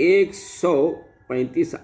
135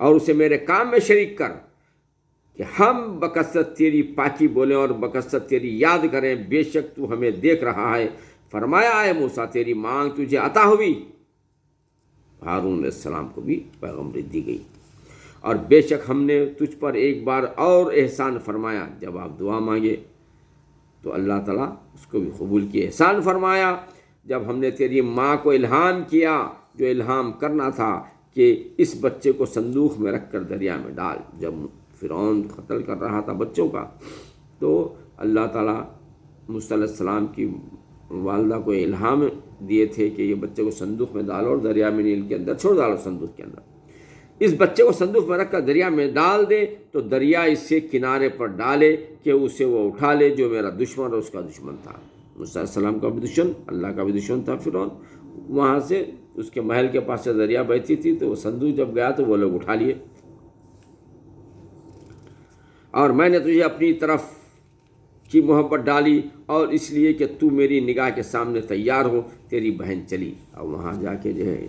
اور اسے میرے کام میں شریک کر کہ ہم بکثرت تیری پاکی بولیں اور بکثرت تیری یاد کریں، بے شک تو ہمیں دیکھ رہا ہے۔ فرمایا اے موسیٰ تیری مانگ تجھے عطا ہوئی۔ ہارون علیہ السلام کو بھی پیغمبری دی گئی۔ اور بے شک ہم نے تجھ پر ایک بار اور احسان فرمایا، جب آپ دعا مانگے تو اللہ تعالیٰ اس کو بھی قبول کیے۔ احسان فرمایا جب ہم نے تیری ماں کو الہام کیا، جو الہام کرنا تھا کہ اس بچے کو صندوق میں رکھ کر دریا میں ڈال۔ جب فرعون قتل کر رہا تھا بچوں کا، تو اللہ تعالیٰ موسیٰ علیہ السلام کی والدہ کو الہام دیے تھے کہ یہ بچے کو صندوق میں ڈالو اور دریا میں نیل کے اندر چھوڑ ڈالو۔ صندوق کے اندر اس بچے کو صندوق میں رکھ کر دریا میں ڈال دے تو دریا اس سے کنارے پر ڈالے کہ اسے وہ اٹھا لے، جو میرا دشمن اور اس کا دشمن تھا۔ موسیٰ علیہ السلام کا بھی دشمن، اللہ کا بھی دشمن تھا فرعون۔ وہاں سے اس کے محل کے پاس سے دریا بہتی تھی، تو وہ صندوق جب گیا تو وہ لوگ اٹھا لیے۔ اور میں نے تجھے اپنی طرف کی محبت ڈالی، اور اس لیے کہ تو میری نگاہ کے سامنے تیار ہو۔ تیری بہن چلی، اور وہاں جا کے جو ہے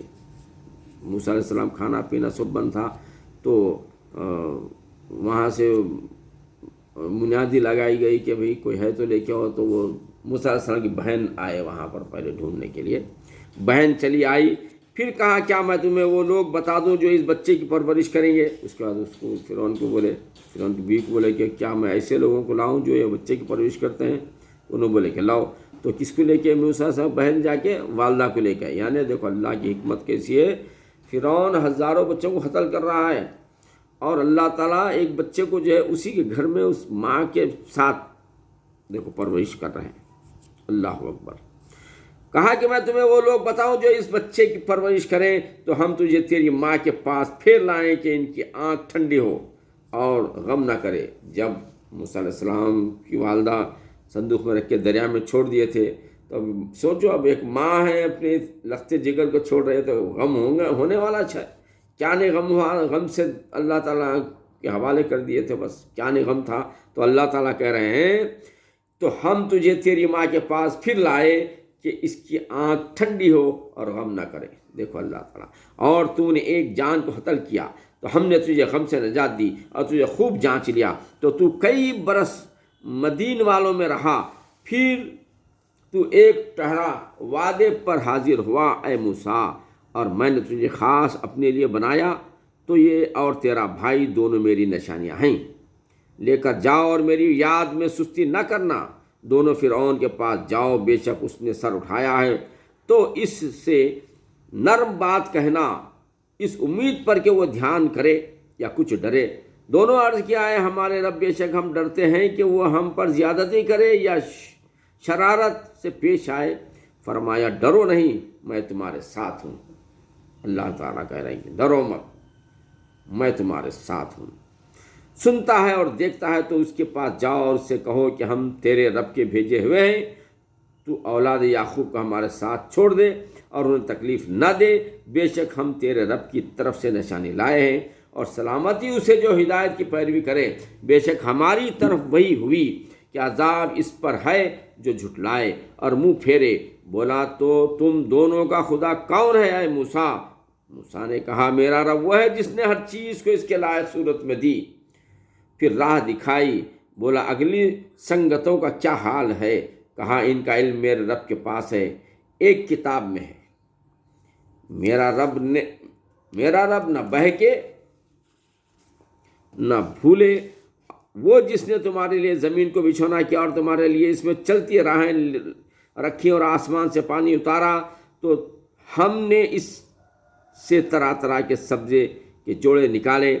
موسیٰ علیہ السلام کھانا پینا سب بند تھا، تو وہاں سے منادی لگائی گئی کہ بھئی کوئی ہے تو لے کے آؤ۔ تو وہ موسیٰ علیہ السلام کی بہن آئے وہاں پر پہلے ڈھونڈنے کے لیے۔ بہن چلی آئی، پھر کہا کیا میں تمہیں وہ لوگ بتا دوں جو اس بچے کی پرورش کریں گے؟ اس کے بعد اس کو فرعون کو بولے، فرعون کی بیوی کو بولے کہ کیا میں ایسے لوگوں کو لاؤں جو یہ بچے کی پرورش کرتے ہیں؟ انہوں بولے کہ لاؤ۔ تو کس کو لے کے؟ موسیٰ صاحب بہن جا کے والدہ کو لے کے آئی۔ یعنی دیکھو اللہ کی حکمت کیسی ہے، فرعون ہزاروں بچوں کو قتل کر رہا ہے، اور اللہ تعالیٰ ایک بچے کو جو ہے اسی کے گھر میں اس ماں کے ساتھ دیکھو پرورش کر رہے ہیں۔ اللہ اکبر۔ کہا کہ میں تمہیں وہ لوگ بتاؤں جو اس بچے کی پرورش کریں، تو ہم تجھے تیری ماں کے پاس پھر لائیں کہ ان کی آنکھ ٹھنڈی ہو اور غم نہ کرے۔ جب موسیٰ علیہ السلام کی والدہ صندوق میں رکھ کے دریا میں چھوڑ دیے تھے، تو اب سوچو اب ایک ماں ہے اپنے لختے جگر کو چھوڑ رہے، تو غم ہونے والا ہے۔ کیا نہیں غم ہوا، غم سے اللہ تعالیٰ کے حوالے کر دیے تھے، بس کیا نہیں غم تھا۔ تو اللہ تعالیٰ کہہ رہے ہیں تو ہم تجھے تیری ماں کے پاس پھر لائے کہ اس کی آنکھ ٹھنڈی ہو اور غم نہ کرے۔ دیکھو اللہ تعالیٰ، اور تو نے ایک جان کو قتل کیا تو ہم نے تجھے غم سے نجات دی اور تجھے خوب جانچ لیا، تو کئی برس مدین والوں میں رہا، پھر تو ایک ٹہرا وعدے پر حاضر ہوا اے موسیٰ، اور میں نے تجھے خاص اپنے لیے بنایا، تو یہ اور تیرا بھائی دونوں میری نشانیاں ہیں، لے کر جاؤ اور میری یاد میں سستی نہ کرنا۔ دونوں فرعون کے پاس جاؤ، بے شک اس نے سر اٹھایا ہے، تو اس سے نرم بات کہنا، اس امید پر کہ وہ دھیان کرے یا کچھ ڈرے۔ دونوں عرض کیا ہے ہمارے رب، بے شک ہم ڈرتے ہیں کہ وہ ہم پر زیادتی کرے یا شرارت سے پیش آئے۔ فرمایا ڈرو نہیں، میں تمہارے ساتھ ہوں۔ اللہ تعالیٰ کہہ رہے ہیں ڈرو مت، میں تمہارے ساتھ ہوں۔ سنتا ہے اور دیکھتا ہے، تو اس کے پاس جاؤ اور اس سے کہو کہ ہم تیرے رب کے بھیجے ہوئے ہیں، تو اولاد یعقوب کو ہمارے ساتھ چھوڑ دے اور انہیں تکلیف نہ دے، بے شک ہم تیرے رب کی طرف سے نشانی لائے ہیں، اور سلامتی اسے جو ہدایت کی پیروی کرے۔ بے شک ہماری طرف وہی ہوئی کہ عذاب اس پر ہے جو جھٹلائے اور منہ پھیرے۔ بولا تو تم دونوں کا خدا کون ہے اے موسیٰ؟ موسیٰ نے کہا میرا رب وہ ہے جس نے ہر چیز کو اس کے لائق صورت میں دی، پھر راہ دکھائی۔ بولا اگلی سنگتوں کا کیا حال ہے؟ کہا ان کا علم میرے رب کے پاس ہے، ایک کتاب میں ہے۔ میرا رب نہ بہکے نہ بھولے، وہ جس نے تمہارے لیے زمین کو بچھونا کیا اور تمہارے لیے اس میں چلتی راہیں رکھی اور آسمان سے پانی اتارا، تو ہم نے اس سے طرح طرح کے سبزے کے جوڑے نکالے،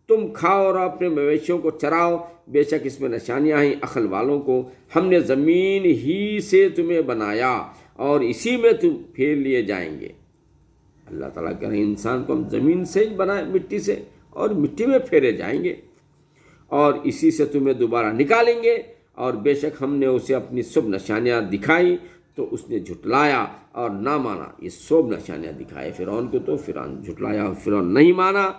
تم کھاؤ اور اپنے مویشیوں کو چراؤ، بے شک اس میں نشانیاں ہیں عقل والوں کو۔ ہم نے زمین ہی سے تمہیں بنایا اور اسی میں تم پھیر لیے جائیں گے۔ اللہ تعالیٰ کہہ رہے ہیں انسان کو ہم زمین سے ہی بنائے، مٹی سے، اور مٹی میں پھیرے جائیں گے، اور اسی سے تمہیں دوبارہ نکالیں گے۔ اور بے شک ہم نے اسے اپنی سب نشانیاں دکھائیں، تو اس نے جھٹلایا اور نہ مانا۔ یہ سب نشانیاں دکھائے فرعون کو، تو فرعون جھٹلایا اور فرعون نہیں مانا۔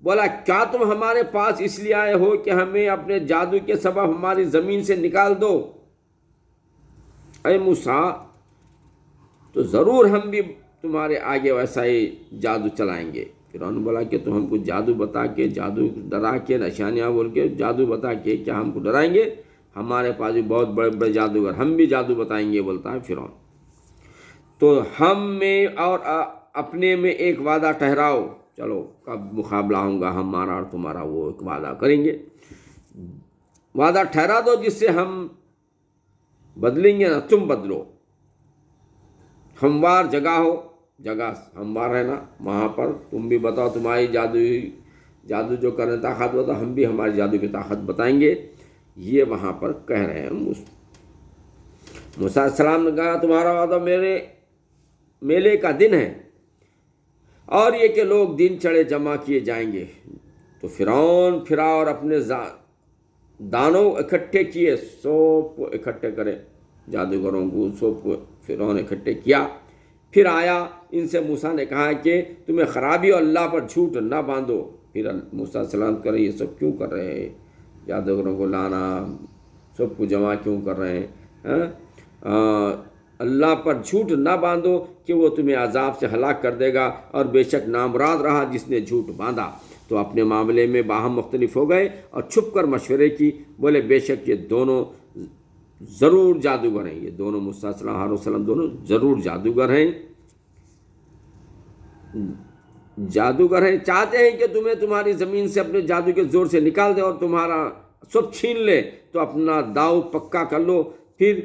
بولا کیا تم ہمارے پاس اس لیے آئے ہو کہ ہمیں اپنے جادو کے سبب ہماری زمین سے نکال دو؟ اے موسیٰ تو ضرور ہم بھی تمہارے آگے ویسا ہی جادو چلائیں گے۔ فرعون بولا کہ تو ہم کو جادو بتا کے، جادو ڈرا کے، نشانیاں بول کے جادو بتا کے کیا ہم کو ڈرائیں گے؟ ہمارے پاس بھی بہت بڑے بڑے جادوگر، ہم بھی جادو بتائیں گے، بولتا ہے فرعون۔ تو ہم میں اور اپنے میں ایک وعدہ ٹھہراؤ، چلو کب مقابلہ ہوں گا ہمارا اور تمہارا، وہ ایک وعدہ کریں گے، وعدہ ٹھہرا دو جس سے ہم بدلیں گے، نہ تم بدلو۔ ہموار جگہ ہو، جگہ ہموار ہے نا، وہاں پر تم بھی بتاؤ تمہاری جادو جو کرنے طاقت بتاؤ، ہم بھی ہماری جادو کی طاقت بتائیں گے، یہ وہاں پر کہہ رہے ہیں۔ موسیٰ علیہ السلام نے کہا تمہارا وعدہ میلے کا دن ہے، اور یہ کہ لوگ دن چڑھے جمع کیے جائیں گے۔ تو فرعون پھرا اور اپنے دانوں اکٹھے کیے، سب کو اکٹھے کرے، جادوگروں کو سب کو فرعون اکٹھے کیا۔ پھر آیا، ان سے موسیٰ نے کہا کہ تمہیں خرابی اور اللہ پر جھوٹ نہ باندھو۔ پھر موسیٰ علیہ السلام کہہ رہے یہ سب کیوں کر رہے ہیں؟ جادوگروں کو لانا، سب کو جمع کیوں کر رہے ہیں؟ اللہ پر جھوٹ نہ باندھو کہ وہ تمہیں عذاب سے ہلاک کر دے گا، اور بے شک نامراد رہا جس نے جھوٹ باندھا۔ تو اپنے معاملے میں باہم مختلف ہو گئے اور چھپ کر مشورے کی، بولے بے شک یہ دونوں ضرور جادوگر ہیں، یہ دونوں موسیٰ علیہ السلام ہارون علیہ السلام دونوں ضرور جادوگر ہیں، چاہتے ہیں کہ تمہیں تمہاری زمین سے اپنے جادو کے زور سے نکال دے اور تمہارا سب چھین لے، تو اپنا داؤ پکا کر لو، پھر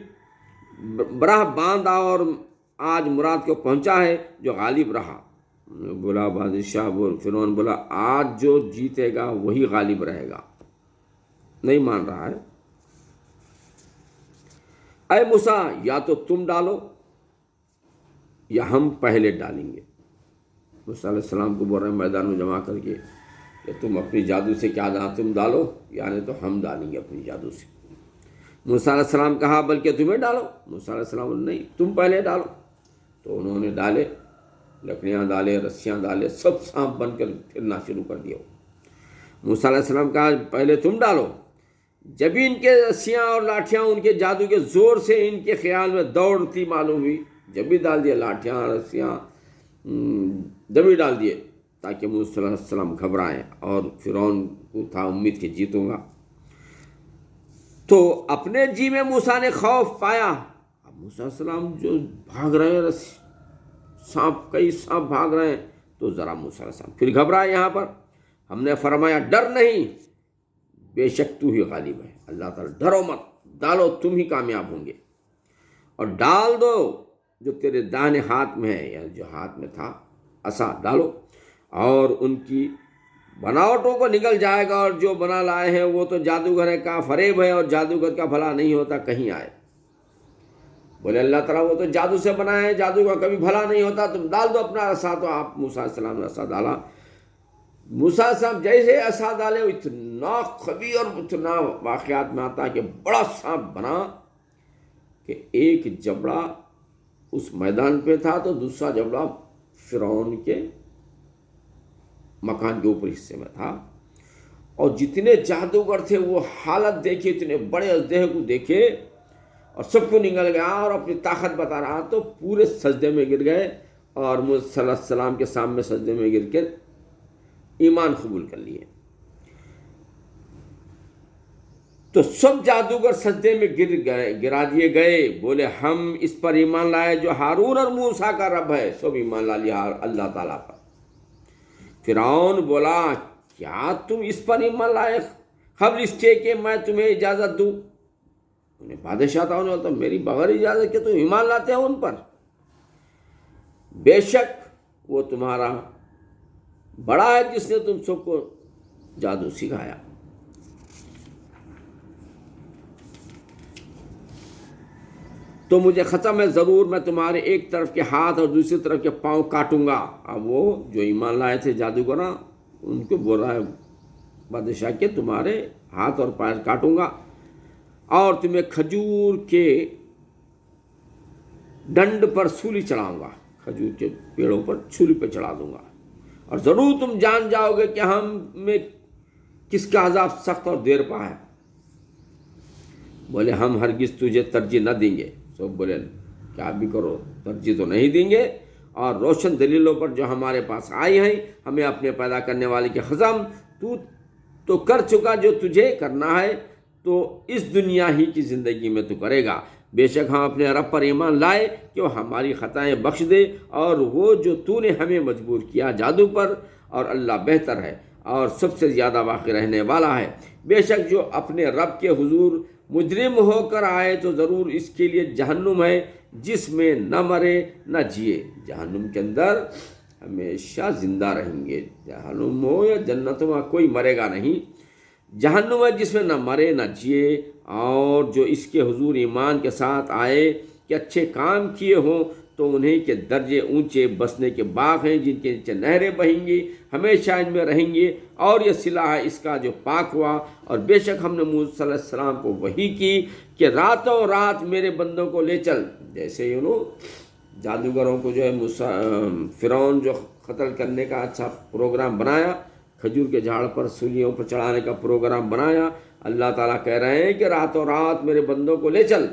براہ باندھ آؤ، اور آج مراد کو پہنچا ہے جو غالب رہا۔ بولا بادشاہ فرعون بولا آج جو جیتے گا وہی غالب رہے گا، نہیں مان رہا ہے۔ اے موسیٰ یا تو تم ڈالو یا ہم پہلے ڈالیں گے۔ موسیٰ علیہ السلام کو بول رہے ہیں میدان میں جمع کر کے کہ تم اپنی جادو سے کیا جانا، تم ڈالو یعنی تو ہم ڈالیں گے اپنی جادو سے۔ موسیٰ علیہ السلام کہا بلکہ تمہیں ڈالو۔ موسیٰ علیہ السلام بولے نہیں تم پہلے ڈالو۔ تو انہوں نے ڈالے، لکڑیاں ڈالے، رسیاں ڈالے، سب سانپ بن کر پھرنا شروع کر دیا۔ موسیٰ علیہ السلام کہا پہلے تم ڈالو۔ جب ان کے رسیاں اور لاٹھیاں ان کے جادو کے زور سے ان کے خیال میں دوڑتی معلوم ہوئی، جب بھی ڈال دیے لاٹھیاں رسیاں، جب بھی ڈال دیے تاکہ موسیٰ علیہ السلام گھبرائیں، اور فرعون کو تھا امید کہ جیتوں گا۔ تو اپنے جی میں موسیٰ نے خوف پایا۔ اب موسیٰ علیہ السلام جو بھاگ رہے ہیں، کئی سانپ بھاگ رہے ہیں، تو ذرا موسیٰ علیہ السلام پھر گھبرائے۔ یہاں پر ہم نے فرمایا ڈر نہیں، بے شک تو ہی غالب ہے۔ اللہ تعالیٰ ڈرو مت، ڈالو تم ہی کامیاب ہوں گے، اور ڈال دو جو تیرے داہنے ہاتھ میں ہے، یعنی جو ہاتھ میں تھا عصا ڈالو، اور ان کی بناوٹوں کو نکل جائے گا، اور جو بنا لائے ہیں وہ تو جادوگر کا فریب ہے، اور جادوگر کا بھلا نہیں ہوتا کہیں آئے۔ بولے اللہ تعالیٰ وہ تو جادو سے بنا ہے، جادو کا کبھی بھلا نہیں ہوتا، تم ڈال دو اپنا عصا۔ تو آپ موسیٰ علیہ السلام نے عصا ڈالا۔ موسیٰ علیہ السلام جیسے عصا ڈالے، اتنا خبیر اور اتنا واقعات میں آتا ہے کہ بڑا سانپ بنا کہ ایک جبڑا اس میدان پہ تھا، تو دوسرا جبڑا فرعون کے مکان کے اوپر حصے میں تھا، اور جتنے جادوگر تھے وہ حالت دیکھے، اتنے بڑے اژدہے کو دیکھے، اور سب کو نگل گیا اور اپنی طاقت بتا رہا، تو پورے سجدے میں گر گئے، اور موسیٰ علیہ السلام کے سامنے سجدے میں گر کے ایمان قبول کر لیے۔ تو سب جادوگر سجدے میں گرا دیے گئے، بولے ہم اس پر ایمان لائے جو ہارون اور موسیٰ کا رب ہے۔ سب ایمان لا لیا اللہ تعالیٰ پر۔ فرعون بولا کیا تم اس پر ایمان لائے قبل اس کے کہ میں تمہیں اجازت دوں؟ انہیں بادشاہ تھا، انہیں بولتا میری بغیر اجازت کے تم ایمان لاتے ہو ان پر؟ بے شک وہ تمہارا بڑا ہے جس نے تم سب کو جادو سکھایا۔ تو مجھے قسم ہے ضرور میں تمہارے ایک طرف کے ہاتھ اور دوسری طرف کے پاؤں کاٹوں گا۔ اب وہ جو ایمان لائے تھے جادوگراں، ان کو بول رہا ہے بادشاہ کے تمہارے ہاتھ اور پیر کاٹوں گا، اور تمہیں کھجور کے ڈنڈ پر سولی چڑھاؤں گا، کھجور کے پیڑوں پر سولی پہ چڑھا دوں گا، اور ضرور تم جان جاؤ گے کہ ہم میں کس کا عذاب سخت اور دیر پا ہے۔ بولے ہم ہرگز تجھے ترجیح نہ دیں گے۔ سب بولے کیا بھی کرو ترجیح تو نہیں دیں گے، اور روشن دلیلوں پر جو ہمارے پاس آئی ہیں، ہمیں اپنے پیدا کرنے والے کی قسم، تو کر چکا جو تجھے کرنا ہے، تو اس دنیا ہی کی زندگی میں تو کرے گا۔ بے شک ہم اپنے رب پر ایمان لائے کہ وہ ہماری خطائیں بخش دے، اور وہ جو تو نے ہمیں مجبور کیا جادو پر، اور اللہ بہتر ہے اور سب سے زیادہ باقی رہنے والا ہے۔ بے شک جو اپنے رب کے حضور مجرم ہو کر آئے تو ضرور اس کے لیے جہنم ہے، جس میں نہ مرے نہ جیے۔ جہنم کے اندر ہمیشہ زندہ رہیں گے، جہنم ہو یا جنت ہو، کوئی مرے گا نہیں۔ جہنم ہے جس میں نہ مرے نہ جیے، اور جو اس کے حضور ایمان کے ساتھ آئے کہ اچھے کام کیے ہوں تو انہیں کے درجے اونچے بسنے کے باغ ہیں، جن کے نیچے نہریں بہیں گی، ہمیشہ ان میں رہیں گے۔ اور یہ صلہ ہے اس کا جو پاک ہوا۔ اور بے شک ہم نے موسیٰ صلی اللہ علیہ السلام کو وحی کی کہ راتوں رات میرے بندوں کو لے چل، جیسے جادوگروں کو جو ہے فرعون جو قتل کرنے کا اچھا پروگرام بنایا، کھجور کے جھاڑ پر سولیوں پر چڑھانے کا پروگرام بنایا، اللہ تعالیٰ کہہ رہے ہیں کہ راتوں رات میرے بندوں کو لے چل۔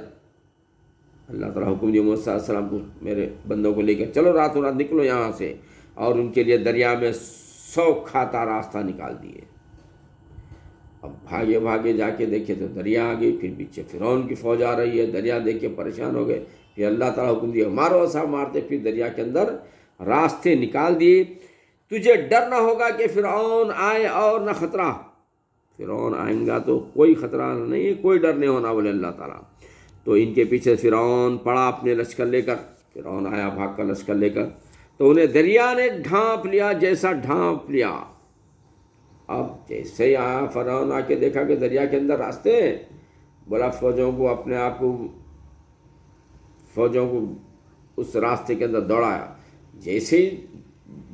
اللہ تعالیٰ حکم دیا موسیٰ علیہ السلام کو، میرے بندوں کو لے کر چلو، راتوں رات نکلو یہاں سے، اور ان کے لیے دریا میں 100 کھاتا راستہ نکال دیے۔ اب بھاگے بھاگے جا کے دیکھے تو دریا آ گئی، پھر پیچھے فرعون کی فوج آ رہی ہے، دریا دیکھ کے پریشان ہو گئے، پھر اللہ تعالیٰ حکم دیا مارو، ایسا مارتے پھر دریا کے اندر راستے نکال دیے۔ تجھے ڈر نہ ہوگا کہ فرعون آئے اور نہ خطرہ، فرعون آئیں گا تو کوئی خطرہ نہیں، کوئی ڈر نہیں ہونا، بولے اللہ تعالیٰ۔ تو ان کے پیچھے فرعون پڑا اپنے لشکر لے کر، فرعون آیا بھاگ کر لشکر لے کر، تو انہیں دریا نے ڈھانپ لیا، جیسا ڈھانپ لیا۔ اب جیسے ہی آیا فرعون آ کے دیکھا کہ دریا کے اندر راستے ہیں، بولا فوجوں کو، اپنے آپ کو فوجوں کو اس راستے کے اندر دوڑایا۔ جیسے ہی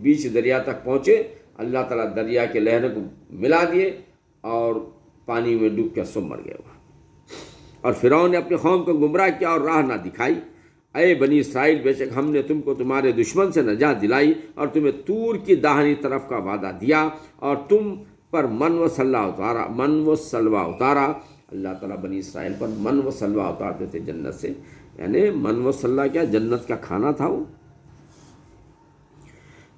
بیچ دریا تک پہنچے، اللہ تعالیٰ دریا کے لہروں کو ملا دیے اور پانی میں ڈوب کر سب مر گئے وہاں۔ اور فرعون نے اپنی قوم کو گمراہ کیا اور راہ نہ دکھائی۔ اے بنی اسرائیل، بے شک ہم نے تم کو تمہارے دشمن سے نجات دلائی اور تمہیں طور کی داہنی طرف کا وعدہ دیا، اور تم پر من و سلوہ اتارا۔ اللہ تعالیٰ بنی اسرائیل پر من و سلوہ اتارتے تھے جنت سے، یعنی من و سلوہ کیا؟ جنت کا کھانا تھا وہ۔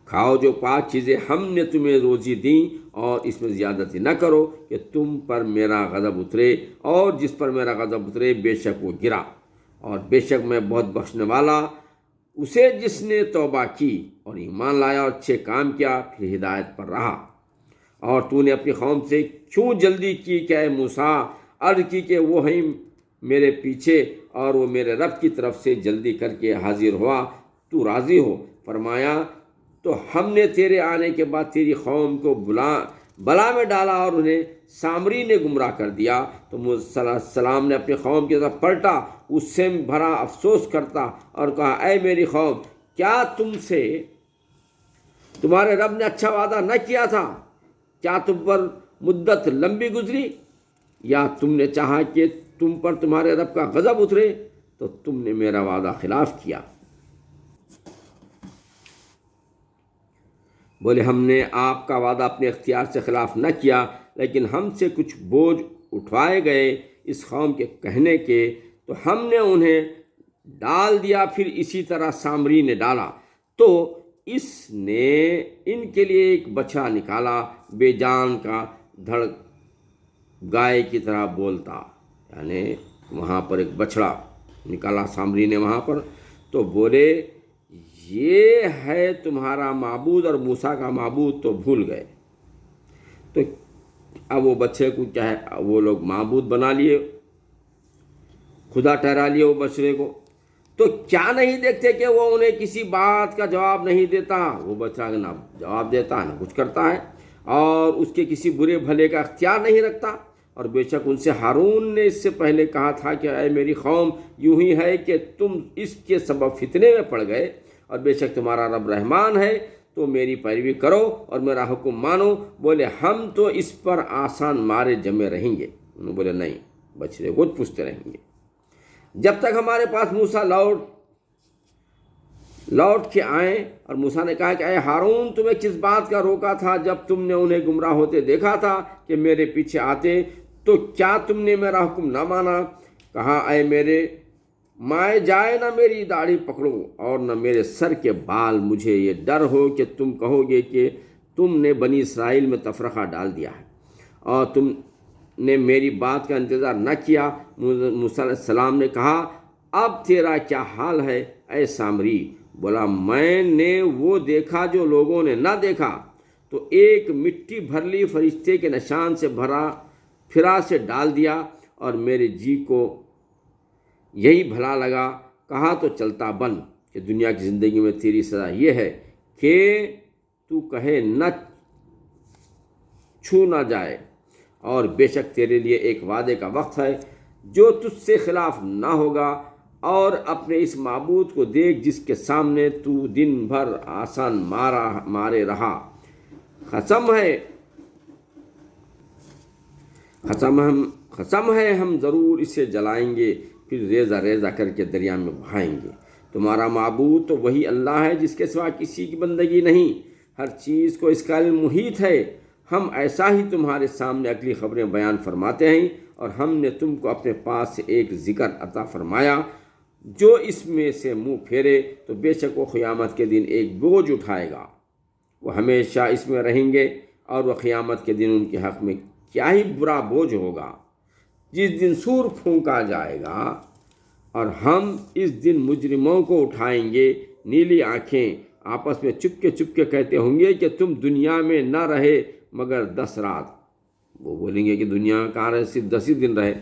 کھاؤ جو پاک چیزیں ہم نے تمہیں روزی دیں، اور اس میں زیادتی نہ کرو کہ تم پر میرا غضب اترے، اور جس پر میرا غضب اترے بے شک وہ گرا، اور بے شک میں بہت بخشنے والا اسے جس نے توبہ کی اور ایمان لایا اور اچھے کام کیا، پھر ہدایت پر رہا۔ اور تو نے اپنی قوم سے کیوں جلدی کی کہ اے موسیٰ، عرض کی کہ وہ ہیں میرے پیچھے، اور وہ میرے رب کی طرف سے جلدی کر کے حاضر ہوا، تو راضی ہو؟ فرمایا تو ہم نے تیرے آنے کے بعد تیری قوم کو بلا میں ڈالا اور انہیں سامری نے گمراہ کر دیا۔ تو موسیٰ صلی اللہ علیہ السلام نے اپنی قوم کی طرف پلٹا، اس سے بھرا افسوس کرتا اور کہا اے میری قوم، کیا تم سے تمہارے رب نے اچھا وعدہ نہ کیا تھا؟ کیا تم پر مدت لمبی گزری، یا تم نے چاہا کہ تم پر تمہارے رب کا غضب اترے؟ تو تم نے میرا وعدہ خلاف کیا۔ بولے ہم نے آپ کا وعدہ اپنے اختیار سے خلاف نہ کیا، لیکن ہم سے کچھ بوجھ اٹھوائے گئے اس قوم کے کہنے کے، تو ہم نے انہیں ڈال دیا، پھر اسی طرح سامری نے ڈالا۔ تو اس نے ان کے لیے ایک بچھڑا نکالا، بے جان کا دھڑ گائے کی طرح بولتا، یعنی وہاں پر ایک بچھڑا نکالا سامری نے وہاں پر۔ تو بولے یہ ہے تمہارا معبود، اور موسیٰ کا معبود تو بھول گئے۔ تو اب وہ بچے کو کیا ہے، وہ لوگ معبود بنا لیے، خدا ٹھہرا لیے وہ بچڑے کو۔ تو کیا نہیں دیکھتے کہ وہ انہیں کسی بات کا جواب نہیں دیتا، وہ بچہ نہ جواب دیتا نہ کچھ کرتا ہے، اور اس کے کسی برے بھلے کا اختیار نہیں رکھتا۔ اور بے شک ان سے ہارون نے اس سے پہلے کہا تھا کہ اے میری قوم، یوں ہی ہے کہ تم اس کے سبب فتنے میں پڑ گئے، اور بے شک تمہارا رب رحمان ہے، تو میری پیروی کرو اور میرا حکم مانو۔ بولے ہم تو اس پر آسان مارے جمے رہیں گے۔ انہوں نے بولے نہیں، بچڑے خود پوچھتے رہیں گے جب تک ہمارے پاس موسیٰ لوٹ کے آئیں۔ اور موسیٰ نے کہا کہ اے ہارون، تمہیں کس بات کا روکا تھا جب تم نے انہیں گمراہ ہوتے دیکھا تھا کہ میرے پیچھے آتے؟ تو کیا تم نے میرا حکم نہ مانا؟ کہا اے میرے مائے جائے نہ میری داڑھی پکڑو اور نہ میرے سر کے بال، مجھے یہ ڈر ہو کہ تم کہو گے کہ تم نے بنی اسرائیل میں تفرقہ ڈال دیا ہے اور تم نے میری بات کا انتظار نہ کیا۔ موسیٰ علیہ السلام نے کہا اب تیرا کیا حال ہے اے سامری؟ بولا میں نے وہ دیکھا جو لوگوں نے نہ دیکھا، تو ایک مٹی بھرلی فرشتے کے نشان سے پھرا سے ڈال دیا اور میرے جی کو یہی بھلا لگا۔ کہا تو چلتا بن کہ دنیا کی زندگی میں تیری سزا یہ ہے کہ تو کہے نہ چھو نہ جائے، اور بے شک تیرے لیے ایک وعدے کا وقت ہے جو تجھ سے خلاف نہ ہوگا، اور اپنے اس معبود کو دیکھ جس کے سامنے تو دن بھر آسان مارے رہا۔ قسم ہے ہم ضرور اسے جلائیں گے، پھر ریزہ ریزہ کر کے دریا میں بہائیں گے۔ تمہارا معبود تو وہی اللہ ہے جس کے سوا کسی کی بندگی نہیں، ہر چیز کو اس کا علم محیط ہے۔ ہم ایسا ہی تمہارے سامنے اگلی خبریں بیان فرماتے ہیں، اور ہم نے تم کو اپنے پاس سے ایک ذکر عطا فرمایا، جو اس میں سے منہ پھیرے تو بے شک وہ قیامت کے دن ایک بوجھ اٹھائے گا، وہ ہمیشہ اس میں رہیں گے، اور وہ قیامت کے دن ان کے حق میں کیا ہی برا بوجھ ہوگا، جس دن سور پھونکا جائے گا، اور ہم اس دن مجرموں کو اٹھائیں گے نیلی آنکھیں، آپس میں چپکے کہتے ہوں گے کہ تم دنیا میں نہ رہے مگر 10 رات۔ وہ بولیں گے کہ دنیا میں کہاں رہے، صرف 10 ہی دن رہے۔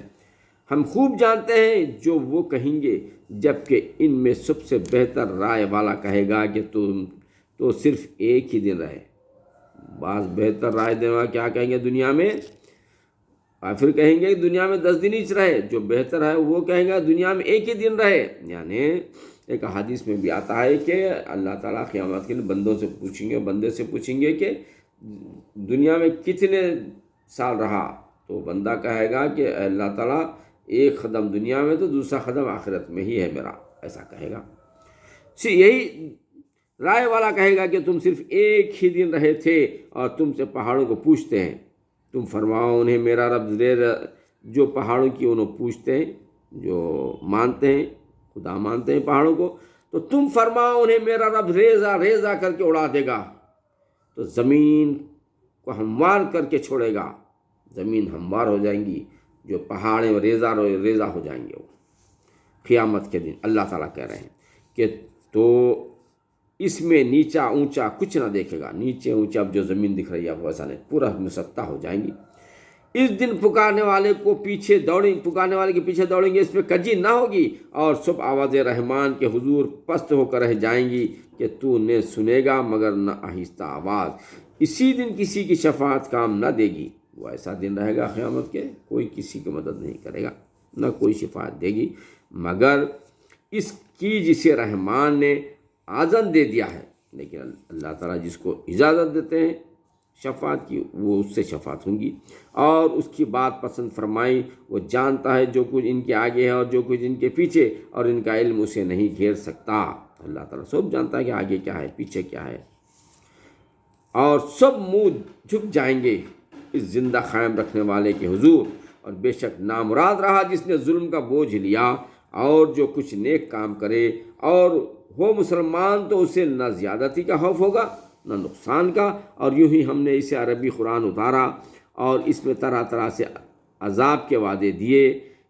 ہم خوب جانتے ہیں جو وہ کہیں گے، جبکہ ان میں سب سے بہتر رائے والا کہے گا کہ تم تو صرف ایک ہی دن رہے۔ بعض بہتر رائے دینے والا کیا کہیں گے دنیا میں؟ کافر کہیں گے کہ دنیا میں 10 دن ہی رہے، جو بہتر ہے وہ کہیں گا دنیا میں ایک ہی دن رہے۔ یعنی ایک حدیث میں بھی آتا ہے کہ اللہ تعالیٰ قیامت کے لیے بندے سے پوچھیں گے کہ دنیا میں کتنے سال رہا، تو بندہ کہے گا کہ اللہ تعالیٰ ایک قدم دنیا میں تو دوسرا قدم آخرت میں ہی ہے میرا، ایسا کہے گا۔ یہی رائے والا کہے گا کہ تم صرف ایک ہی دن رہے تھے، اور تم سے پہاڑوں کو پوچھتے ہیں، تم فرماؤ انہیں میرا رب جو پہاڑوں کی انہوں پوچھتے ہیں، جو مانتے ہیں خدا مانتے ہیں پہاڑوں کو، تو تم فرماؤ انہیں میرا رب ریزہ ریزہ کر کے اڑا دے گا، تو زمین کو ہموار کر کے چھوڑے گا، زمین ہموار ہو جائیں گی، جو پہاڑیں ریزہ ریزہ ہو جائیں گے وہ قیامت کے دن۔ اللہ تعالیٰ کہہ رہے ہیں کہ تو اس میں نیچا اونچا کچھ نہ دیکھے گا، نیچے اونچا اب جو زمین دکھ رہی ہے ویسا نہیں، پورا مسطح ہو جائیں گی۔ اس دن پکارنے والے کے پیچھے دوڑیں گے، اس میں کجی نہ ہوگی، اور سب آواز رحمان کے حضور پست ہو کر رہ جائیں گی کہ تو نے سنے گا مگر نہ آہستہ آواز۔ اسی دن کسی کی شفاعت کام نہ دے گی، وہ ایسا دن رہے گا قیامت کے، کوئی کسی کی مدد نہیں کرے گا، نہ کوئی شفاعت دے گی مگر اس کی جسے رحمان نے اذن دے دیا ہے۔ لیکن اللہ تعالیٰ جس کو اجازت دیتے ہیں شفاعت کی، وہ اس سے شفاعت ہوں گی، اور اس کی بات پسند فرمائی۔ وہ جانتا ہے جو کچھ ان کے آگے ہے اور جو کچھ ان کے پیچھے، اور ان کا علم اسے نہیں گھیر سکتا۔ اللہ تعالیٰ سب جانتا ہے کہ آگے کیا ہے پیچھے کیا ہے، اور سب منہ جھک جائیں گے اس زندہ قائم رکھنے والے کے حضور، اور بے شک نامراد رہا جس نے ظلم کا بوجھ لیا، اور جو کچھ نیک کام کرے اور ہو مسلمان تو اسے نہ زیادتی کا خوف ہوگا نہ نقصان کا۔ اور یوں ہی ہم نے اسے عربی قرآن اتارا، اور اس میں طرح طرح سے عذاب کے وعدے دیے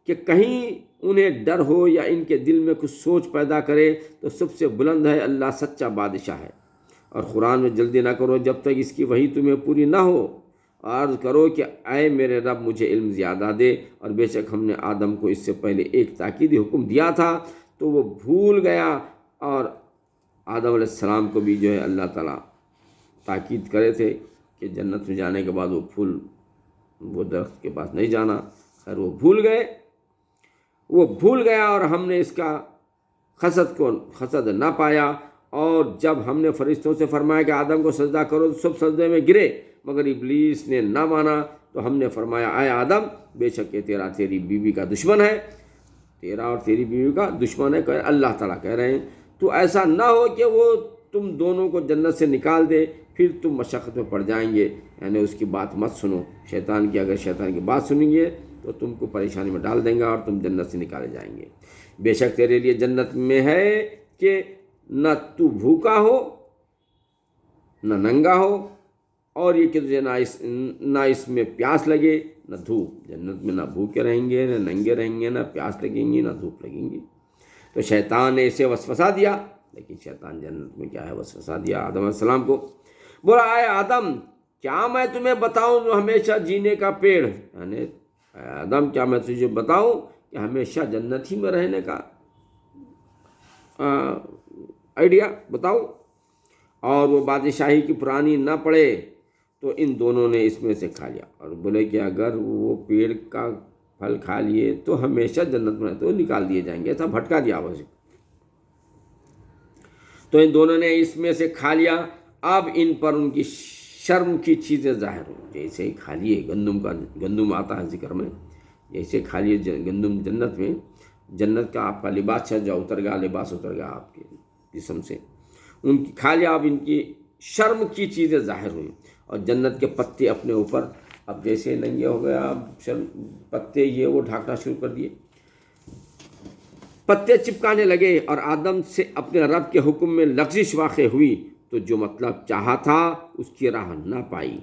کہ کہیں انہیں ڈر ہو یا ان کے دل میں کچھ سوچ پیدا کرے، تو سب سے بلند ہے اللہ سچا بادشاہ ہے۔ اور قرآن میں جلدی نہ کرو جب تک اس کی وحی تمہیں پوری نہ ہو، عرض کرو کہ اے میرے رب مجھے علم زیادہ دے، اور بے شک ہم نے آدم کو اس سے پہلے ایک تاکیدی حکم دیا تھا تو وہ بھول گیا، اور آدم علیہ السلام کو بھی جو ہے اللہ تعالیٰ تاکید کرے تھے کہ جنت میں جانے کے بعد وہ درخت کے پاس نہیں جانا، خیر وہ بھول گیا، اور ہم نے اس کا حسد نہ پایا۔ اور جب ہم نے فرشتوں سے فرمایا کہ آدم کو سجدہ کرو تو سب سجدے میں گرے، مگر ابلیس نے نہ مانا، تو ہم نے فرمایا اے آدم بے شک یہ تیری بیوی کا دشمن ہے، تیرا اور تیری بیوی کا دشمن ہے۔ اللہ تعالیٰ کہہ رہے ہیں تو ایسا نہ ہو کہ وہ تم دونوں کو جنت سے نکال دے، پھر تم مشقت میں پڑ جائیں گے، یعنی اس کی بات مت سنو، شیطان کی اگر شیطان کی بات سنیں گے تو تم کو پریشانی میں ڈال دیں گا اور تم جنت سے نکالے جائیں گے۔ بے شک تیرے لیے جنت میں ہے کہ نہ تو بھوکا ہو نہ ننگا ہو، اور یہ کہ تجھے نہ اس میں پیاس لگے نہ دھوپ۔ جنت میں نہ بھوکے رہیں گے، نہ ننگے رہیں گے، نہ پیاس لگیں گی، نہ دھوپ لگیں گی۔ تو شیطان نے اسے وسوسہ دیا، لیکن شیطان جنت میں کیا ہے وسوسہ دیا آدم علیہ السلام کو، بولا اے آدم کیا میں تمہیں بتاؤں جو ہمیشہ جینے کا پیڑ، یعنی اے آدم کیا میں تجھے بتاؤں کہ ہمیشہ جنت ہی میں رہنے کا آئیڈیا بتاؤ، اور وہ بادشاہی کی پرانی نہ پڑے۔ تو ان دونوں نے اس میں سے کھا لیا اور بولے کہ اگر وہ پیڑ کا پھل کھا لیے تو ہمیشہ جنت میں تو نکال دیے جائیں گے، ایسا بھٹکا دیا اسے۔ تو ان دونوں نے اس میں سے کھا لیا، اب ان پر ان کی شرم کی چیزیں ظاہر ہوں۔ جیسے ہی کھا لیے گندم آتا ہے ذکر میں، جیسے کھا لیے گندم جنت میں، جنت کا آپ کا لباس اتر گیا، لباس اتر گیا آپ کے جسم سے، ان کی کھا لیا، اب ان کی شرم کی چیزیں ظاہر ہوئیں، اور جنت کے پتے اپنے اوپر اب جیسے ننگے ہو گیا، اب پتے یہ وہ ڈھانکنا شروع کر دیے، پتے چپکانے لگے، اور آدم سے اپنے رب کے حکم میں لغزش واقع ہوئی، تو جو مطلب چاہا تھا اس کی راہ نہ پائی۔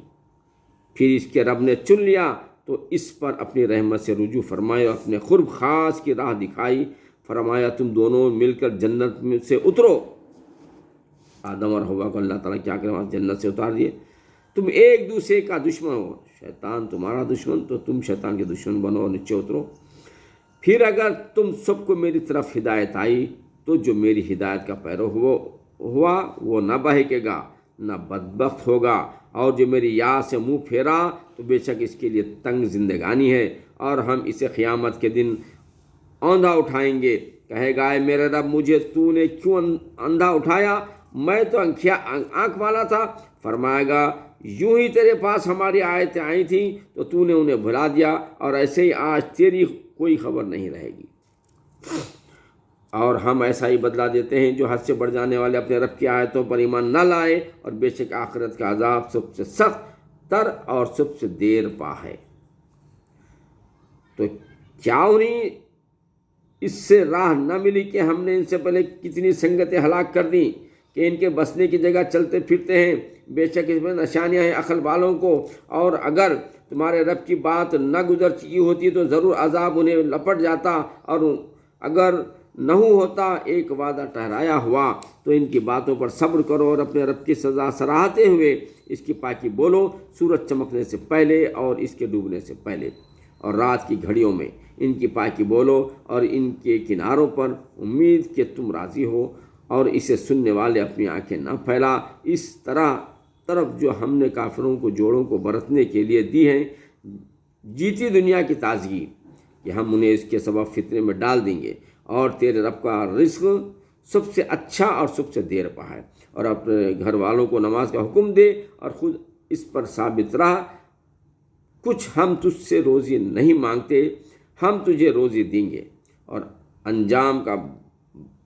پھر اس کے رب نے چن لیا تو اس پر اپنی رحمت سے رجوع فرمائے اور اپنے قرب خاص کی راہ دکھائی، فرمایا تم دونوں مل کر جنت میں سے اترو۔ آدم اور حوا کو اللہ تعالیٰ کیا کرے جنت سے اتار دیے۔ تم ایک دوسرے کا دشمن ہو، شیطان تمہارا دشمن، تو تم شیطان کے دشمن بنو اور نیچے اترو۔ پھر اگر تم سب کو میری طرف ہدایت آئی تو جو میری ہدایت کا پیرو ہوا وہ نہ بہکے گا نہ بدبخت ہوگا، اور جو میری یاد سے منہ پھیرا تو بے شک اس کے لیے تنگ زندگانی ہے، اور ہم اسے قیامت کے دن اندھا اٹھائیں گے۔ کہے گا اے میرے رب مجھے تو نے کیوں اندھا اٹھایا، میں تو آنکھ والا تھا۔ فرمائے گا یوں ہی تیرے پاس ہماری آیتیں آئی تھیں تو تو نے انہیں بھلا دیا، اور ایسے ہی آج تیری کوئی خبر نہیں رہے گی۔ اور ہم ایسا ہی بدلہ دیتے ہیں جو حد سے بڑھ جانے والے اپنے رب کی آیتوں پر ایمان نہ لائے، اور بے شک آخرت کا عذاب سب سے سخت تر اور سب سے دیر پا ہے۔ تو کیا انہیں اس سے راہ نہ ملی کہ ہم نے ان سے پہلے کتنی سنگتیں ہلاک کر دیں کہ ان کے بسنے کی جگہ چلتے پھرتے ہیں، بے شک اس میں نشانیاں ہیں عقل والوں کو، اور اگر تمہارے رب کی بات نہ گزر چکی ہوتی تو ضرور عذاب انہیں لپٹ جاتا، اور اگر نہ ہوتا ایک وعدہ ٹھہرایا ہوا تو ان کی باتوں پر صبر کرو اور اپنے رب کی سزا سراہتے ہوئے اس کی پاکی بولو، سورج چمکنے سے پہلے اور اس کے ڈوبنے سے پہلے، اور رات کی گھڑیوں میں ان کی پاکی بولو، اور ان کے کناروں پر امید کہ تم راضی ہو، اور اسے سننے والے اپنی آنکھیں نہ پھیلا۔ اس طرف جو ہم نے کافروں کو جوڑوں کو برتنے کے لیے دی ہیں جیتی دنیا کی تازگی، کہ ہم انہیں اس کے سبب فتنے میں ڈال دیں گے، اور تیرے رب کا رزق سب سے اچھا اور سب سے دیر پا ہے، اور اپنے گھر والوں کو نماز کا حکم دے اور خود اس پر ثابت رہ۔ کچھ ہم تجھ سے روزی نہیں مانگتے، ہم تجھے روزی دیں گے، اور انجام کا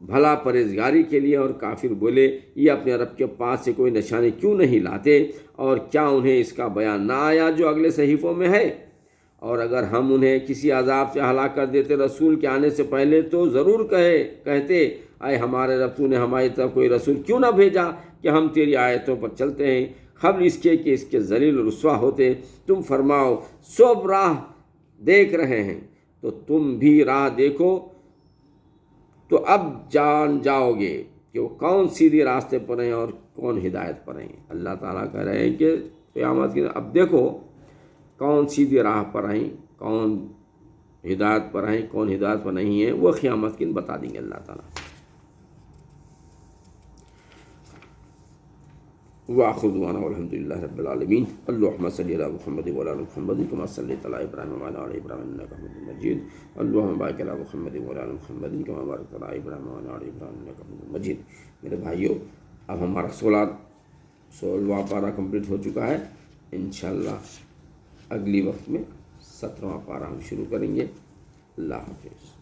بھلا پرہیزگاری کے لیے۔ اور کافر بولے یہ اپنے رب کے پاس سے کوئی نشانی کیوں نہیں لاتے، اور کیا انہیں اس کا بیان نہ آیا جو اگلے صحیفوں میں ہے؟ اور اگر ہم انہیں کسی عذاب سے ہلاک کر دیتے رسول کے آنے سے پہلے تو ضرور کہتے اے ہمارے رب تو نے ہماری طرف کوئی رسول کیوں نہ بھیجا کہ ہم تیری آیتوں پر چلتے ہیں، قبل اس کے کہ اس کے ذلیل و رسوا ہوتے۔ تم فرماؤ سب راہ دیکھ رہے ہیں تو تم بھی راہ دیکھو، تو اب جان جاؤ گے کہ وہ کون سیدھی راستے پر ہیں اور کون ہدایت پر ہیں۔ اللہ تعالیٰ کہہ رہے ہیں کہ قیامت کی اب دیکھو کون سیدھی راہ پر ہیں، کون ہدایت پر ہیں، کون ہدایت پر نہیں ہیں، وہ قیامت کی بتا دیں گے اللہ تعالیٰ۔ وآخر دعوانا والحمد للہ رب العالمین۔ اللہم صلی علی محمد وعلی آل محمد کما صلیت علی ابراہیم وعلی آل ابراہیم انک حمید مجید۔ اللہم بارک علی محمد وعلی آل محمد کما بارکت علی ابراہیم وعلی آل ابراہیم انک حمید مجید۔ میرے بھائیوں، اب ہمارا 16واں پارہ کمپلیٹ ہو چکا ہے، انشاءاللہ اگلی وقت میں 17واں پارہ ہم شروع کریں گے۔ اللہ حافظ۔